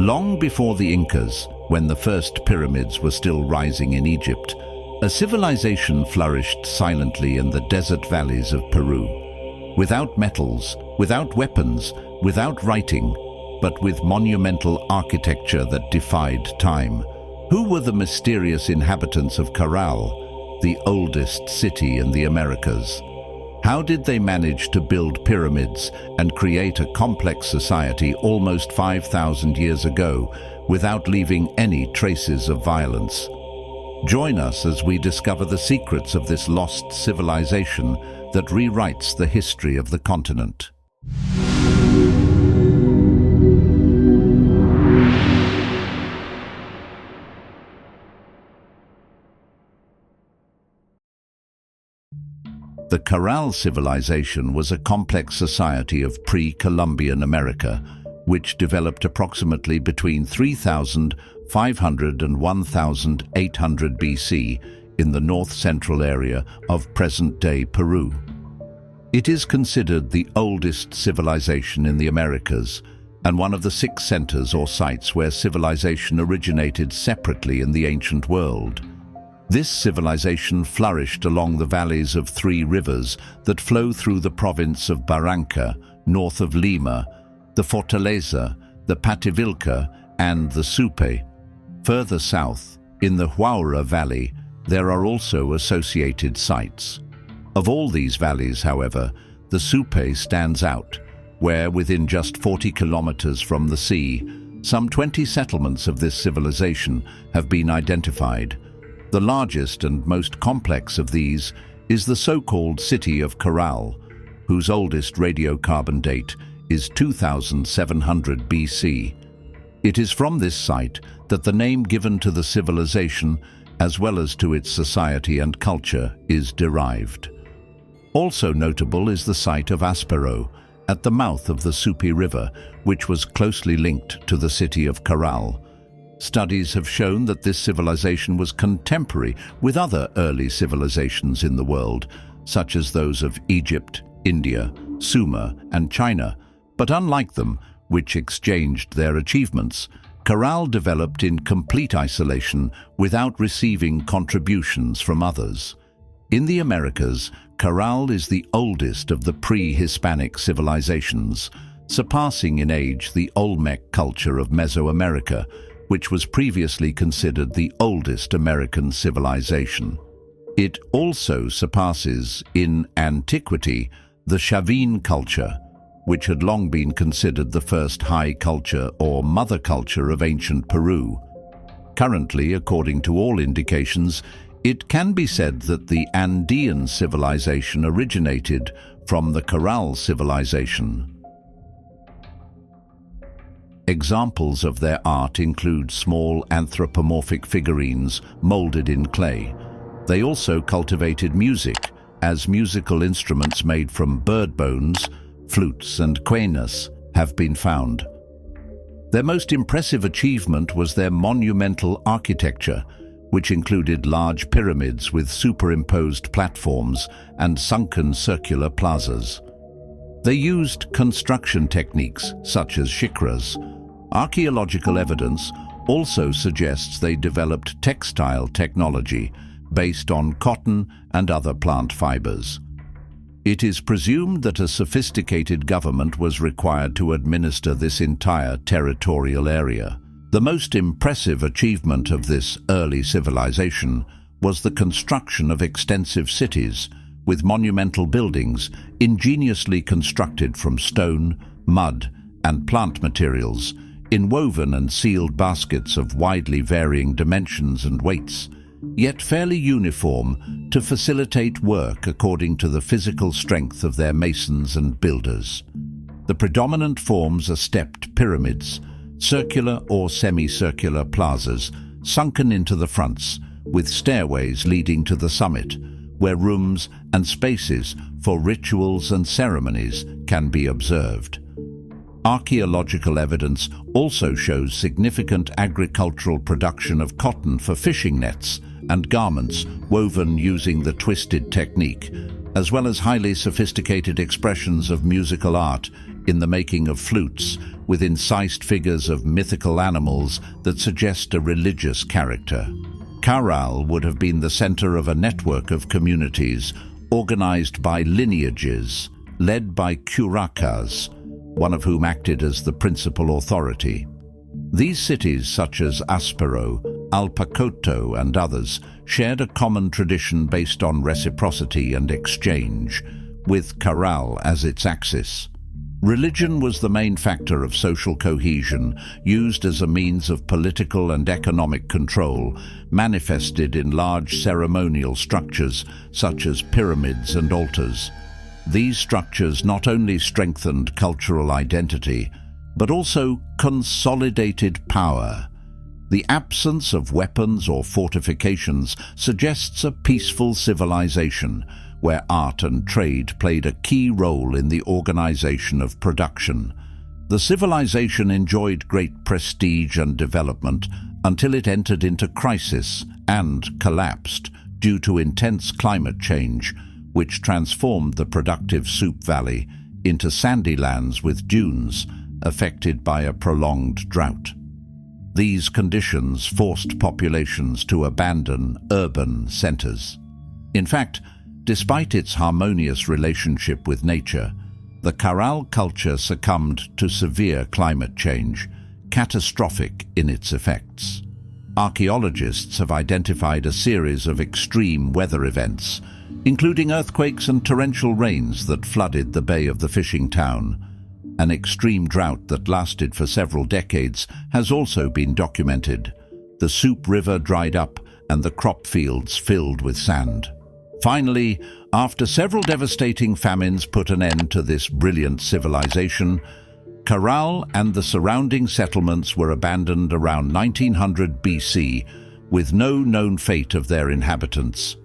Long before the Incas, when the first pyramids were still rising in Egypt, a civilization flourished silently in the desert valleys of Peru. Without metals, without weapons, without writing, but with monumental architecture that defied time. Who were the mysterious inhabitants of Caral, the oldest city in the Americas? How did they manage to build pyramids and create a complex society almost 5,000 years ago without leaving any traces of violence? Join us as we discover the secrets of this lost civilization that rewrites the history of the continent. The Caral civilization was a complex society of pre-Columbian America, which developed approximately between 3,500 and 1,800 BC in the north-central area of present-day Peru. It is considered the oldest civilization in the Americas and one of the 6 centers or sites where civilization originated separately in the ancient world. This civilization flourished along the valleys of 3 rivers that flow through the province of Barranca, north of Lima, the Fortaleza, the Pativilca, and the Supe. Further south, in the Huaura Valley, there are also associated sites. Of all these valleys, however, the Supe stands out, where within just 40 kilometers from the sea, some 20 settlements of this civilization have been identified. The largest and most complex of these is the so-called city of Caral, whose oldest radiocarbon date is 2700 BC. It is from this site that the name given to the civilization, as well as to its society and culture, is derived. Also notable is the site of Aspero, at the mouth of the Supe River, which was closely linked to the city of Caral. Studies have shown that this civilization was contemporary with other early civilizations in the world, such as those of Egypt, India, Sumer, and China. But unlike them, which exchanged their achievements, Caral developed in complete isolation without receiving contributions from others. In the Americas, Caral is the oldest of the pre-Hispanic civilizations, surpassing in age the Olmec culture of Mesoamerica, which was previously considered the oldest American civilization. It also surpasses, in antiquity, the Chavin culture, which had long been considered the first high culture or mother culture of ancient Peru. Currently, according to all indications, it can be said that the Andean civilization originated from the Caral civilization. Examples of their art include small anthropomorphic figurines molded in clay. They also cultivated music, as musical instruments made from bird bones, flutes and quenas, have been found. Their most impressive achievement was their monumental architecture, which included large pyramids with superimposed platforms and sunken circular plazas. They used construction techniques such as shikras. Archaeological evidence also suggests they developed textile technology based on cotton and other plant fibers. It is presumed that a sophisticated government was required to administer this entire territorial area. The most impressive achievement of this early civilization was the construction of extensive cities with monumental buildings ingeniously constructed from stone, mud, and plant materials, in woven and sealed baskets of widely varying dimensions and weights, yet fairly uniform to facilitate work according to the physical strength of their masons and builders. The predominant forms are stepped pyramids, circular or semicircular plazas sunken into the fronts, with stairways leading to the summit, where rooms and spaces for rituals and ceremonies can be observed. Archaeological evidence also shows significant agricultural production of cotton for fishing nets and garments woven using the twisted technique, as well as highly sophisticated expressions of musical art in the making of flutes with incised figures of mythical animals that suggest a religious character. Caral would have been the center of a network of communities organized by lineages, led by curacas, one of whom acted as the principal authority. These cities, such as Aspero, Alpacoto, and others, shared a common tradition based on reciprocity and exchange, with Caral as its axis. Religion was the main factor of social cohesion, used as a means of political and economic control, manifested in large ceremonial structures such as pyramids and altars. These structures not only strengthened cultural identity, but also consolidated power. The absence of weapons or fortifications suggests a peaceful civilization, where art and trade played a key role in the organization of production. The civilization enjoyed great prestige and development until it entered into crisis and collapsed due to intense climate change, which transformed the productive Soup Valley into sandy lands with dunes, affected by a prolonged drought. These conditions forced populations to abandon urban centers. In fact, despite its harmonious relationship with nature, the Caral culture succumbed to severe climate change, catastrophic in its effects. Archaeologists have identified a series of extreme weather events, including earthquakes and torrential rains that flooded the bay of the fishing town. An extreme drought that lasted for several decades has also been documented. The Soup River dried up and the crop fields filled with sand. Finally, after several devastating famines put an end to this brilliant civilization, Caral and the surrounding settlements were abandoned around 1900 BC, with no known fate of their inhabitants.